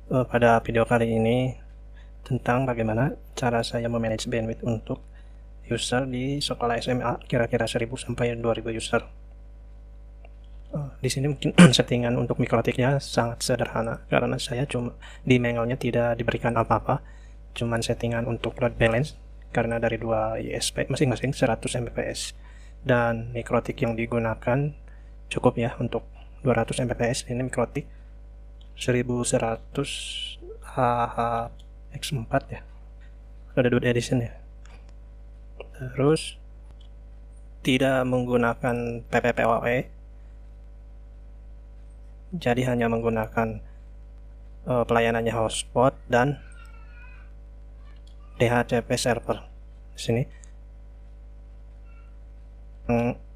Pada video kali ini tentang bagaimana cara saya memanage bandwidth untuk user di sekolah SMA, kira-kira 1000 sampai 2000 user. Di sini mungkin settingan untuk mikrotiknya sangat sederhana karena saya cuma di manualnya tidak diberikan apa-apa, cuman settingan untuk load balance karena dari dua ISP masing-masing 100 Mbps, dan mikrotik yang digunakan cukup ya untuk 200 Mbps. Ini mikrotik 1100 HHX4 ya, ada dua edition ya. Terus tidak menggunakan PPPoE, jadi hanya menggunakan pelayanannya hotspot dan DHCP server. Di sini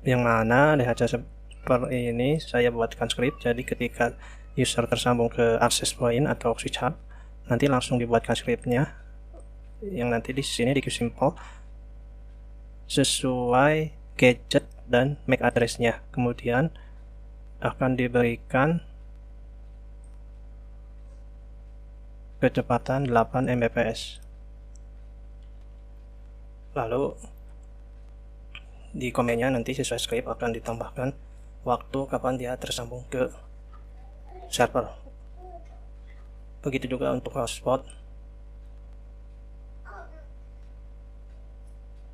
yang mana DHCP server ini saya buatkan script, jadi ketika user tersambung ke access point atau switch hub, nanti langsung dibuatkan scriptnya yang nanti di sini di QSimple sesuai gadget dan MAC address-nya. Kemudian akan diberikan kecepatan 8 Mbps. Lalu di komennya nanti sesuai script akan ditambahkan waktu kapan dia tersambung ke server. Begitu juga untuk hotspot.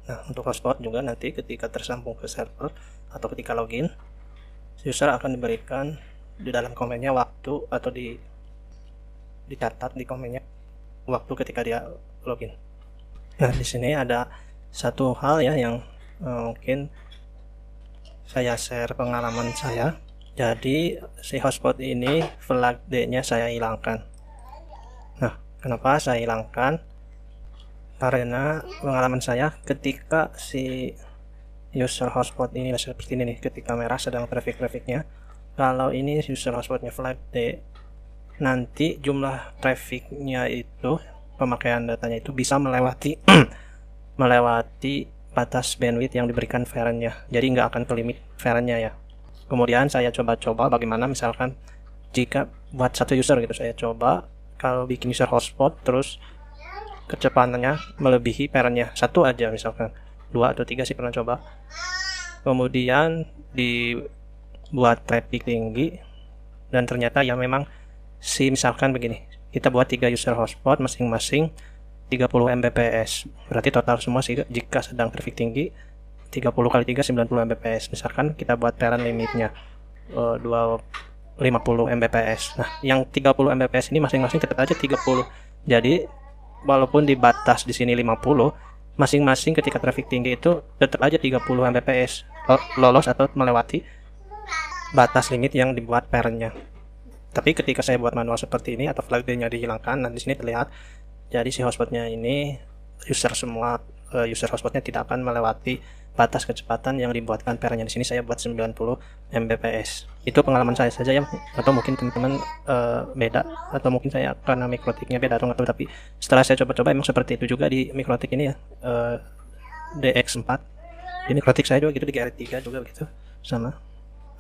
Nah, untuk hotspot juga nanti ketika tersambung ke server atau ketika login, user akan diberikan di dalam komennya waktu, atau dicatat di komennya waktu ketika dia login. Nah, di sini ada satu hal ya yang mungkin saya share pengalaman saya. Jadi si hotspot ini flag D-nya saya hilangkan. Nah, kenapa saya hilangkan? Karena pengalaman saya ketika si user hotspot ini seperti ini nih, ketika merah sedang traffic-trafficnya, kalau ini user hotspotnya flag D, nanti jumlah trafficnya itu, pemakaian datanya itu bisa melewati melewati batas bandwidth yang diberikan VRN-nya, jadi nggak akan ke limit VRN-nya ya. Kemudian saya coba-coba bagaimana misalkan jika buat satu user gitu, saya coba kalau bikin user hotspot terus kecepatannya melebihi parentnya satu aja, misalkan 2 atau 3 sih pernah coba. Kemudian dibuat traffic tinggi dan ternyata ya memang si misalkan begini, kita buat 3 user hotspot masing-masing 30 Mbps, berarti total semua sih jika sedang traffic tinggi 30 kali 3 90 Mbps. Misalkan kita buat parent limitnya 50 Mbps. Nah, yang 30 Mbps ini masing-masing tetap aja 30. Jadi walaupun di batas di sini 50, masing-masing ketika traffic tinggi itu tetap aja 30 Mbps lolos atau melewati batas limit yang dibuat parentnya. Tapi ketika saya buat manual seperti ini atau flag D-nya dihilangkan, nah di sini terlihat jadi si hotspotnya ini user hotspotnya tidak akan melewati batas kecepatan yang dibuatkan parentnya. Di sini saya buat 90 Mbps. Itu pengalaman saya saja ya, atau mungkin teman-teman beda, atau mungkin saya karena mikrotiknya beda atau nggak tahu. Tapi setelah saya coba-coba emang seperti itu juga di mikrotik ini ya, DX4. Di mikrotik saya juga gitu, di GR3 juga begitu sama.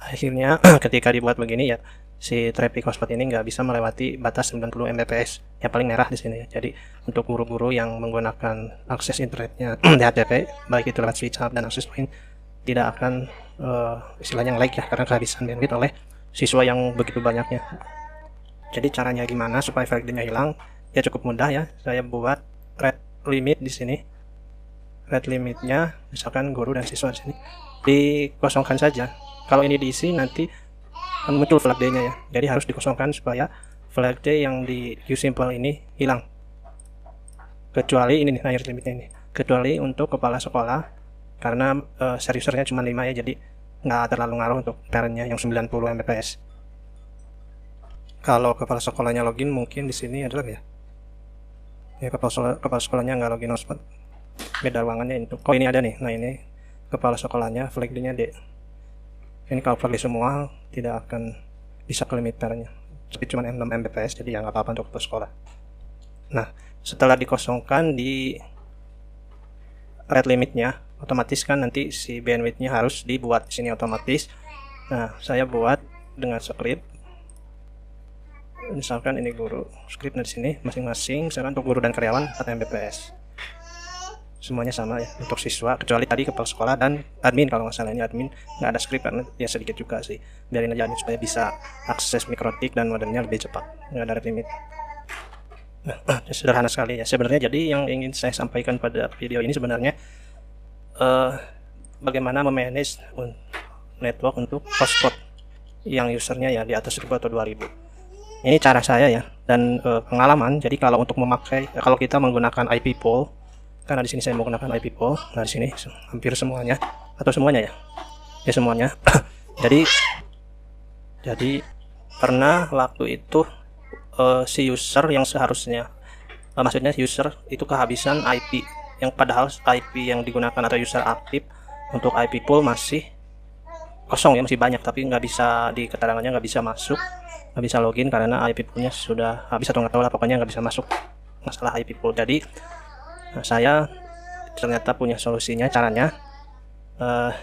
Akhirnya ketika dibuat begini ya, si traffic hotspot ini nggak bisa melewati batas 90 Mbps yang paling merah di sini ya. Jadi untuk guru-guru yang menggunakan akses internetnya DHCP, baik itu lewat switch hub dan access point, tidak akan istilahnya lag ya, karena kehabisan bandwidth oleh siswa yang begitu banyaknya. Jadi caranya gimana supaya flag D-nya hilang? Ya cukup mudah ya. Saya buat rate limit di sini. Rate limitnya misalkan guru dan siswa di sini dikosongkan saja. Kalau ini diisi nanti muncul flag D-nya ya, jadi harus dikosongkan supaya flag D yang di QSimple ini hilang. Kecuali ini nih, air limitnya ini, kecuali untuk kepala sekolah, karena usernya cuma 5 ya, jadi nggak terlalu ngaruh untuk parentnya yang 90 Mbps. Kalau kepala sekolahnya login, mungkin di sini adalah ya kepala sekolahnya nggak login hotspot, beda ruangannya itu. Oh ini ada nih, nah ini kepala sekolahnya flag D-nya D. Ini kalau flag D semua tidak akan bisa ke limit parentnya, tapi cuma 6 Mbps, jadi ya nggak apa-apa untuk sekolah. Nah, setelah dikosongkan di rate limitnya, otomatis kan nanti si bandwidthnya harus dibuat di sini otomatis. Nah, saya buat dengan script misalkan ini guru, scriptnya di sini masing-masing, misalkan untuk guru dan karyawan 4 Mbps. Semuanya sama ya untuk siswa, kecuali tadi kepala sekolah dan admin. Kalau nggak salah ini admin nggak ada script karena ya sedikit juga sih, biarin aja admin supaya bisa akses mikrotik dan modemnya lebih cepat, nggak ada limit. Sederhana sekali ya sebenarnya. Jadi yang ingin saya sampaikan pada video ini sebenarnya bagaimana memanage network untuk hotspot yang usernya ya di atas 1000 atau 2000. Ini cara saya ya dan pengalaman. Jadi kalau untuk memakai, kalau kita menggunakan IP pool, karena di sini saya menggunakan IP pool, nah di sini hampir semuanya atau semuanya ya semuanya. jadi pernah waktu itu si user yang seharusnya maksudnya user itu kehabisan IP yang padahal IP yang digunakan atau user aktif untuk IP pool masih kosong ya, masih banyak, tapi nggak bisa di keterangannya, nggak bisa masuk, nggak bisa login karena IP poolnya sudah habis atau nggak tahu lah, pokoknya nggak bisa masuk masalah IP pool. Jadi nah, saya ternyata punya solusinya. Caranya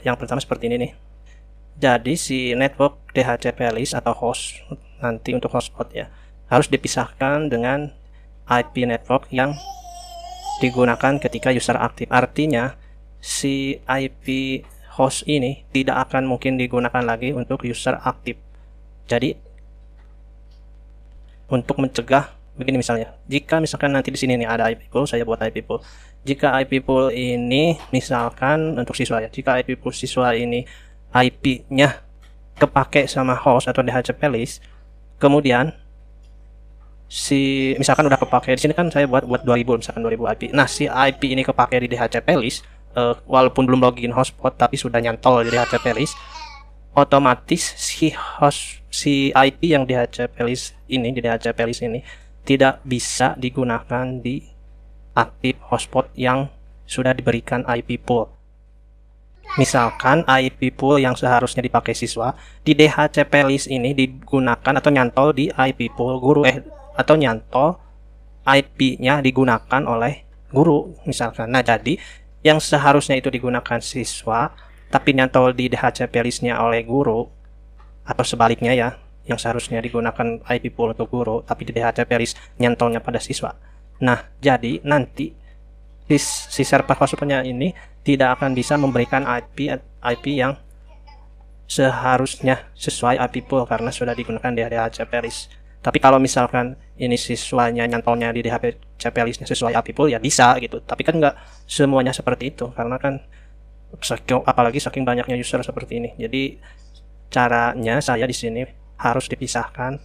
yang pertama seperti ini nih. Jadi si network DHCP list atau host nanti untuk hotspot ya harus dipisahkan dengan IP network yang digunakan ketika user aktif. Artinya si IP host ini tidak akan mungkin digunakan lagi untuk user aktif. Jadi untuk mencegah begini, misalnya jika misalkan nanti di sini nih ada IP pool, saya buat IP pool. Jika IP pool ini misalkan untuk siswa ya, jika IP pool siswa ini IP-nya kepake sama host atau DHCP list, kemudian si misalkan udah kepake di sini kan saya buat 2000 misalkan 2000 IP. Nah, si IP ini kepake di DHCP list walaupun belum login hotspot tapi sudah nyantol di DHCP list, otomatis si IP yang di DHCP list ini tidak bisa digunakan di aktif hotspot yang sudah diberikan IP pool. Misalkan IP pool yang seharusnya dipakai siswa di DHCP list ini digunakan atau nyantol di IP pool guru atau nyantol IP-nya digunakan oleh guru misalkan. Nah, jadi yang seharusnya itu digunakan siswa tapi nyantol di DHCP list-nya oleh guru, atau sebaliknya ya, yang seharusnya digunakan IP pool untuk guru tapi di DHCP list nyantolnya pada siswa. Nah, jadi nanti si server hotspotnya ini tidak akan bisa memberikan IP yang seharusnya sesuai IP pool karena sudah digunakan di DHCP list. Tapi kalau misalkan ini siswanya nyantolnya di DHCP listnya sesuai IP pool ya bisa gitu. Tapi kan nggak semuanya seperti itu karena kan apalagi saking banyaknya user seperti ini. Jadi caranya saya di sini harus dipisahkan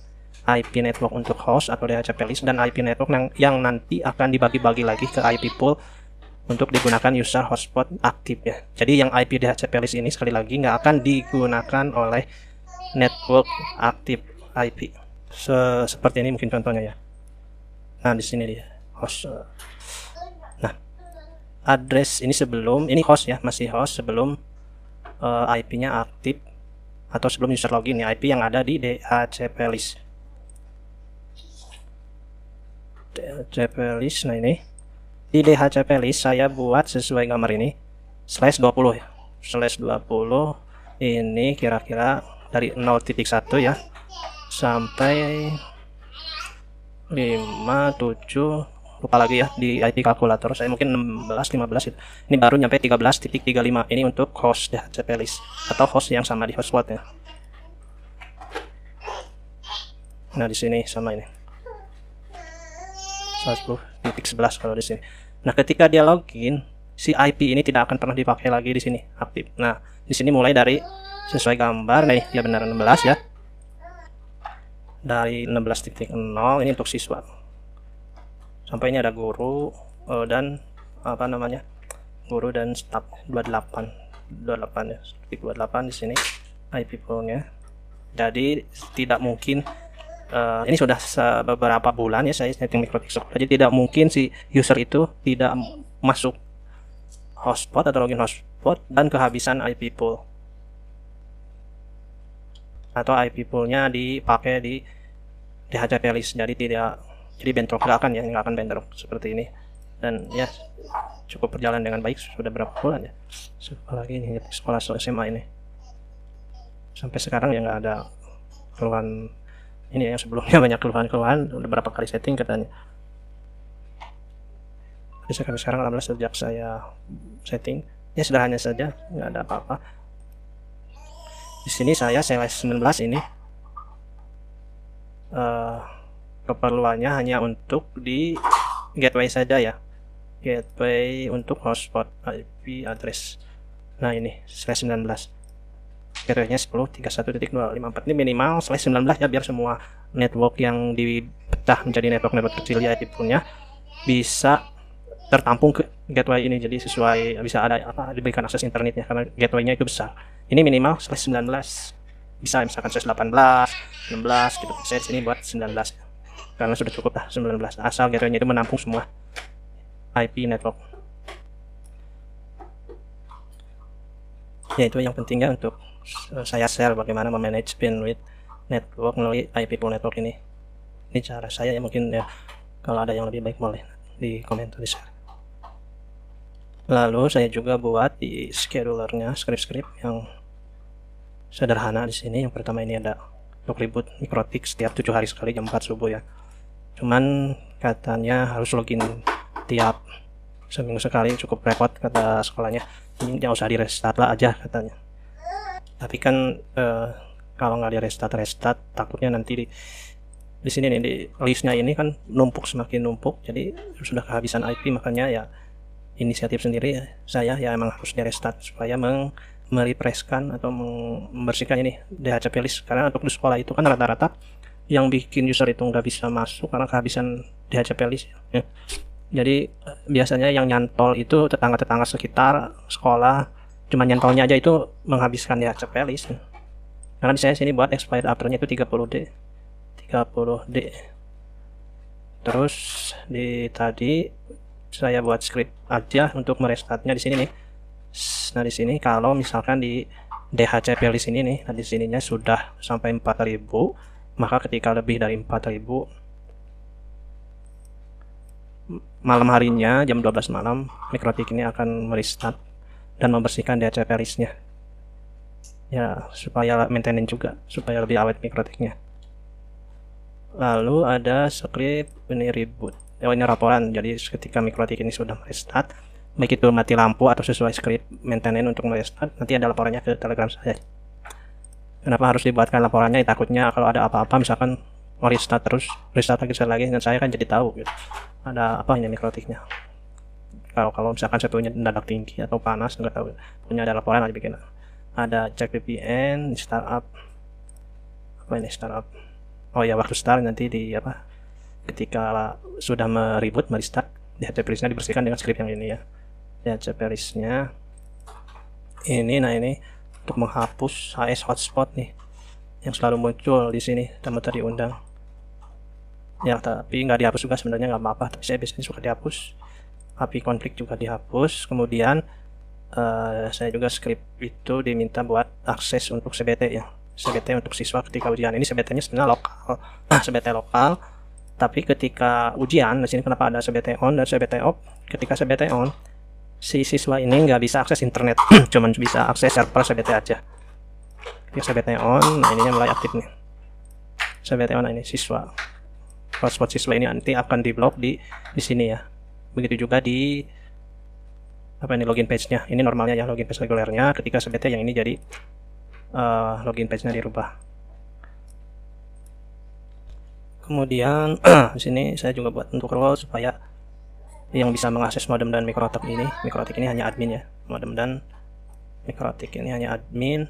IP network untuk host atau DHCP list dan IP network yang nanti akan dibagi-bagi lagi ke IP pool untuk digunakan user hotspot aktif ya. Jadi yang IP DHCP list ini sekali lagi nggak akan digunakan oleh network aktif IP. Seperti ini mungkin contohnya ya. Nah, di sini dia host. Nah, address ini sebelum ini host ya, masih host sebelum IP-nya aktif atau sebelum user login ya, IP yang ada di DHCP list. DHCP list, nah ini di DHCP list saya buat sesuai gambar ini /20 ya, /20 ini kira-kira dari 0.1 ya sampai 5, 7, lupa lagi ya di IP kalkulator saya, mungkin 16, 15 itu. Ini baru nyampe 13.35. Ini untuk host DHCP list atau host yang sama di hotspot ya. Nah, di sini sama ini 10.11 kalau di sini. Nah, ketika dia login, si IP ini tidak akan pernah dipakai lagi di sini aktif. Nah, di sini mulai dari sesuai gambar nih ya, benar 16 ya. Dari 16.0 ini untuk siswa. Sampai ini ada guru dan apa namanya? Guru dan staff 28 ya. 28 di sini IP poolnya. Jadi tidak mungkin ini sudah beberapa bulan ya saya setting mikrotik sekolah, jadi tidak mungkin si user itu tidak masuk hotspot atau login hotspot dan kehabisan IP pool atau IP poolnya dipakai di DHCP list. Jadi bentrok, nggak akan bentrok seperti ini. Dan ya cukup berjalan dengan baik sudah berapa bulan ya, apalagi ini sekolah SMA ini sampai sekarang ya nggak ada keluhan Ini yang sebelumnya banyak keluhan-keluhan, udah berapa kali setting katanya. Jadi sekarang alhamdulillah sejak saya setting ya sederhana saja, nggak ada apa-apa. Di sini saya CLS 19 ini keperluannya hanya untuk di gateway saja ya, gateway untuk hotspot IP address. Nah ini /19 gateway-nya 10.31.254 ini minimal /19 ya, biar semua network yang dipecah menjadi network kecil ya punya bisa tertampung ke gateway ini, jadi sesuai bisa ada diberikan akses internetnya karena gateway-nya itu besar. Ini minimal /19, bisa misalkan /18, 16 gitu. Saya sini buat 19 karena sudah cukup lah 19, asal gateway-nya itu menampung semua IP network. Ya itu yang pentingnya untuk saya share bagaimana memanage bandwidth network melalui IP pool network ini. Ini cara saya ya, mungkin ya kalau ada yang lebih baik boleh di komentar di share. Lalu saya juga buat di schedulernya script-script yang sederhana di sini. Yang pertama ini ada untuk reboot mikrotik setiap 7 hari sekali jam 4 subuh ya. Cuman katanya harus login tiap seminggu sekali, cukup repot kata sekolahnya. Ini jangan usah di restart lah aja katanya. Tapi kan kalau nggak di restart takutnya nanti di sini nih di listnya ini kan numpuk, semakin numpuk, jadi sudah kehabisan IP. Makanya ya inisiatif sendiri ya, saya ya emang harus di restart supaya merefreshkan atau membersihkan ini DHCP list, karena untuk di sekolah itu kan rata-rata yang bikin user itu nggak bisa masuk karena kehabisan DHCP list ya. Jadi biasanya yang nyantol itu tetangga-tetangga sekitar sekolah, cuma nyantolnya aja itu menghabiskan DHCP list. Karena di saya sini buat expired afternya itu 30D. Terus di tadi saya buat script aja untuk merestartnya di sini nih. Nah di sini kalau misalkan di DHCP list ini nih, nah di sininya sudah sampai 4000, maka ketika lebih dari 4000 malam harinya jam 12 malam mikrotik ini akan merestart dan membersihkan DHCP listnya ya, supaya maintenance juga, supaya lebih awet mikrotiknya. Lalu ada script ini reboot, ini laporan. Jadi ketika mikrotik ini sudah merestart, baik itu mati lampu atau sesuai script maintenance untuk merestart, nanti ada laporannya ke Telegram saya. Kenapa harus dibuatkan laporannya? Takutnya kalau ada apa-apa misalkan mau restart terus, restart lagi, dan saya kan jadi tahu gitu ada apa ini mikrotiknya. Kalau misalkan CPU-nya mendadak tinggi atau panas, nggak tahu, punya ada laporan aja bikin. Ada cek VPN, startup, apa ini startup? Oh ya, waktu start nanti di apa? Ketika sudah mereboot, merestart, DHCP listnya dibersihkan dengan script yang ini ya. DHCP listnya ini, nah ini untuk menghapus HS hotspot nih yang selalu muncul di sini dan tadi diundang. Ya tapi nggak dihapus juga sebenarnya, nggak apa-apa, tapi saya biasanya suka dihapus. API konflik juga dihapus. Kemudian saya juga script itu diminta buat akses untuk CBT ya, CBT untuk siswa ketika ujian. Ini CBT-nya sebenarnya lokal, CBT lokal, tapi ketika ujian di sini kenapa ada CBT on dan CBT off? Ketika CBT on, si siswa ini nggak bisa akses internet, cuman bisa akses server CBT aja. Ketika CBT on, nah ininya mulai aktif nih. CBT on, nah ini siswa, hotspot siswa ini nanti akan diblok di sini ya. Begitu juga di apa ini login page-nya. Ini normalnya ya login page regulernya. Ketika CBT yang ini jadi login page-nya dirubah. Kemudian di sini saya juga buat untuk role supaya yang bisa mengakses modem dan mikrotik ini. Mikrotik ini hanya admin ya. Modem dan mikrotik ini hanya admin.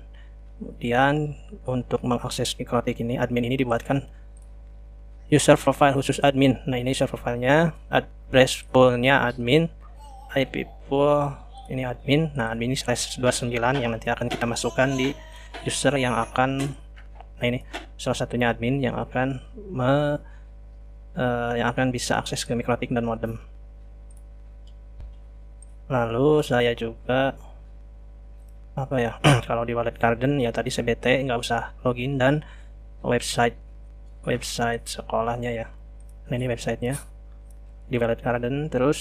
Kemudian untuk mengakses mikrotik ini, admin ini dibuatkan user profile khusus admin. Nah ini user profilenya, address pool-nya admin, IP pool ini admin. Nah admin ini /29 yang nanti akan kita masukkan di user yang akan, nah ini salah satunya admin yang akan bisa akses ke mikrotik dan modem. Lalu saya juga apa ya, kalau di Wallet Garden ya tadi CBT nggak usah login dan website sekolahnya ya. Nah ini websitenya di Wallet Garden. Terus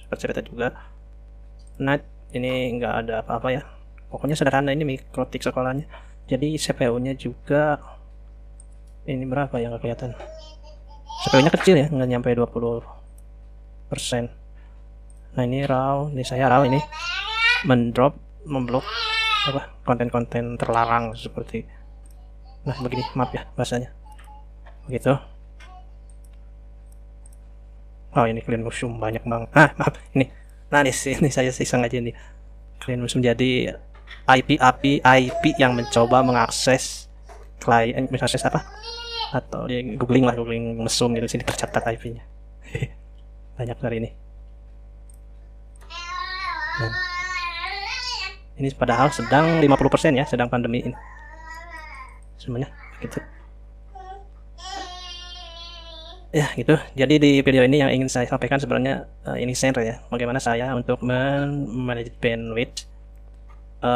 seperti cerita juga NAT ini nggak ada apa-apa ya, pokoknya sederhana. Ini mikrotik sekolahnya. Jadi CPU nya juga Ini berapa ya, nggak kelihatan. CPU-nya kecil ya, nggak nyampe 20%. Nah ini raw, ini saya raw ini memblok apa konten-konten terlarang seperti, nah begini, maaf ya bahasanya begitu. Oh ini clean mushroom banyak banget. Maaf ini. Nah di sini saya iseng aja nih. Clean mushroom jadi IP yang mencoba mengakses klien, mengakses apa? Atau di googling mushroom gitu, sini tercatat IP-nya. Banyak dari ini. Nah, ini padahal sedang 50% ya, sedang pandemi ini. Semuanya gitu. Ya gitu, jadi di video ini yang ingin saya sampaikan sebenarnya ini share ya, bagaimana saya untuk manage bandwidth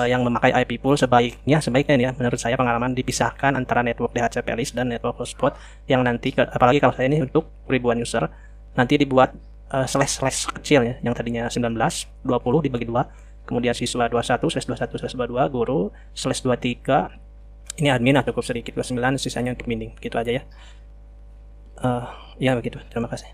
yang memakai IP pool sebaiknya ya, menurut saya pengalaman dipisahkan antara network DHCP list dan network hotspot, yang nanti apalagi kalau saya ini untuk ribuan user, nanti dibuat slash kecil ya, yang tadinya 19 20 dibagi 2, kemudian siswa 21/21/22, guru /23, ini admin cukup sedikit 29, sisanya untuk mining, gitu aja ya. Ya begitu, terima kasih.